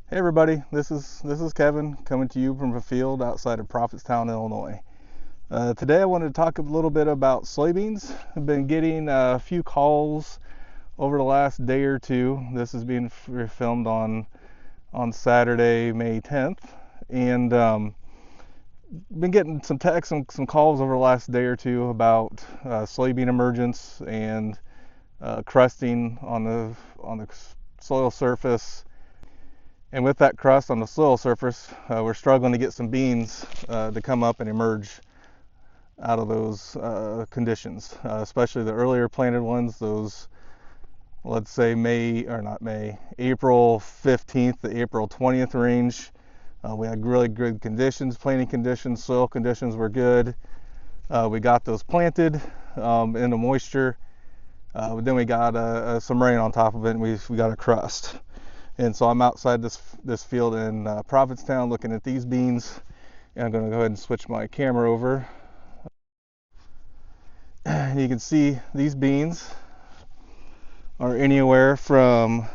Hey everybody, this is Kevin coming to you from a field outside of Prophetstown, Illinois. Today I wanted to talk a little bit about soybeans. I've been getting a few calls over the last day or two. This is being filmed on Saturday, May 10th, and been getting some texts and some calls over the last day or two about soybean emergence and crusting on the soil surface. And with that crust on the soil surface, we're struggling to get some beans to come up and emerge out of those conditions, especially the earlier planted ones, those, let's say April 15th to April 20th range. We had really good conditions, planting conditions, soil conditions were good. We got those planted in the moisture. Then we got some rain on top of it, and we got a crust. And so I'm outside this field in Prophetstown looking at these beans, and I'm going to go ahead and switch my camera over. You can see these beans are anywhere from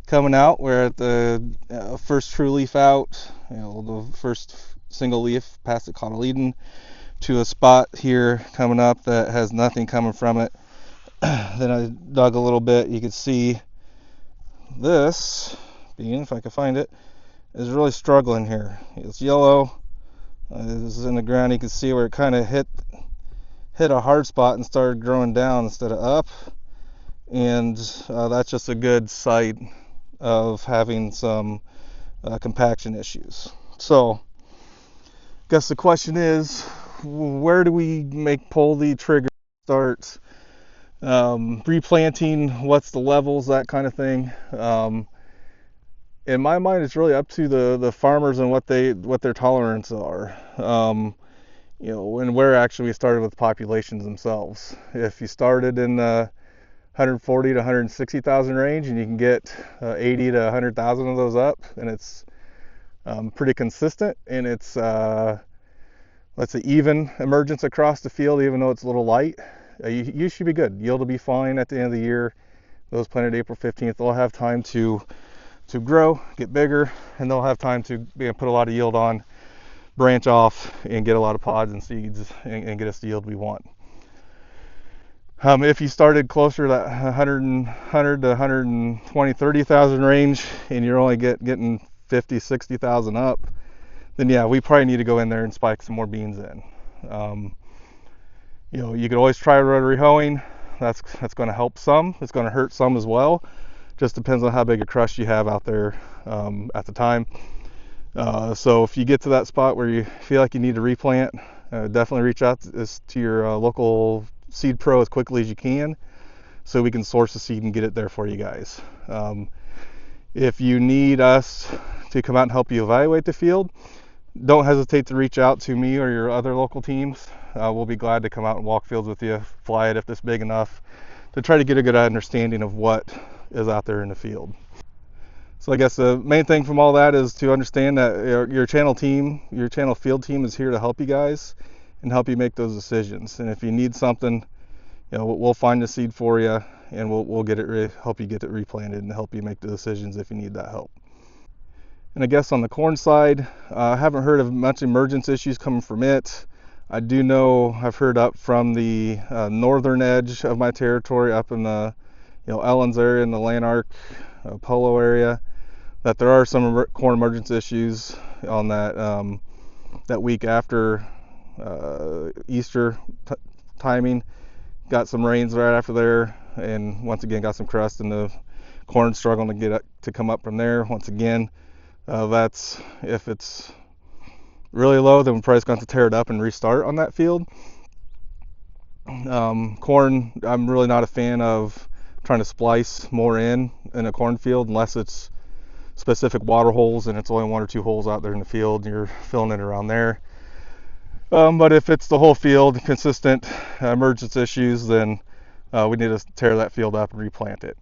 coming out, we're at the first true leaf out, the first single leaf past the cotyledon, to a spot here coming up that has nothing coming from it. Then I dug a little bit. You can see this bean, if I can find it, is really struggling here. It's yellow. This is in the ground. You can see where it kind of hit a hard spot and started growing down instead of up. And that's just a good site of having some compaction issues. So, I guess the question is, where do we pull the trigger, start replanting? What's the levels, that kind of thing? In my mind, it's really up to the farmers and what their tolerances are. And where actually we started with populations themselves. If you started in 140 to 160,000 range and you can get 80 to 100,000 of those up, and it's pretty consistent, and it's let's say even emergence across the field, even though it's a little light, you should be good. Yield will be fine at the end of the year. Those planted April 15th, they'll have time to grow, get bigger, and they'll have time to put a lot of yield on, branch off, and get a lot of pods and seeds and get us the yield we want. If you started closer to that 100 to 120, 30,000 range, and you're only getting 50, 60,000 up, then yeah, we probably need to go in there and spike some more beans in. You could always try rotary hoeing. That's going to help some. It's going to hurt some as well. Just depends on how big a crush you have out there at the time. So if you get to that spot where you feel like you need to replant, definitely reach out to your local seed pro as quickly as you can, so we can source the seed and get it there for you guys. If you need us to come out and help you evaluate the field, don't hesitate to reach out to me or your other local teams. We'll be glad to come out and walk fields with you, fly it if it's big enough, to try to get a good understanding of what is out there in the field. So I guess the main thing from all that is to understand that your channel field team is here to help you guys and help you make those decisions. And if you need something, we'll find the seed for you, and we'll help you get it replanted and help you make the decisions if you need that help. And I guess on the corn side, I haven't heard of much emergence issues coming from it. I do know I've heard up from the northern edge of my territory, up in the Ellens area, in the Lanark, Polo area, that there are some corn emergence issues on that week after Easter timing. Got some rains right after there, and once again got some crust, and the corn struggling to come up from there. Once again, that's, if it's really low, then we're probably going to tear it up and restart on that field. Corn, I'm really not a fan of trying to splice more in a cornfield unless it's specific water holes and it's only one or two holes out there in the field and you're filling it around there. But if it's the whole field, consistent emergence issues, then we need to tear that field up and replant it.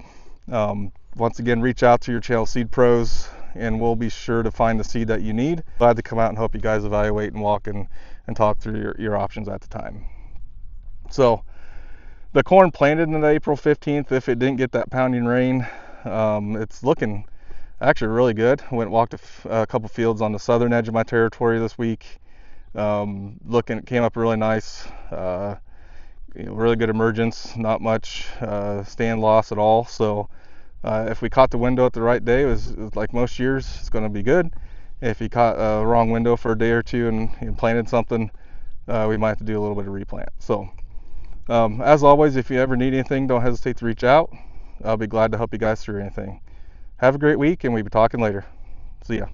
Once again, reach out to your channel seed pros, and we'll be sure to find the seed that you need. Glad to come out and help you guys evaluate and walk and talk through your options at the time. So the corn planted on April 15th, if it didn't get that pounding rain, it's looking Actually, really good. Went and walked a couple fields on the southern edge of my territory this week. Came up really nice. Really good emergence. Not much stand loss at all. So if we caught the window at the right day, it was like most years, it's going to be good. If you caught a wrong window for a day or two and planted something, we might have to do a little bit of replant. So as always, if you ever need anything, don't hesitate to reach out. I'll be glad to help you guys through anything. Have a great week, and we'll be talking later. See ya.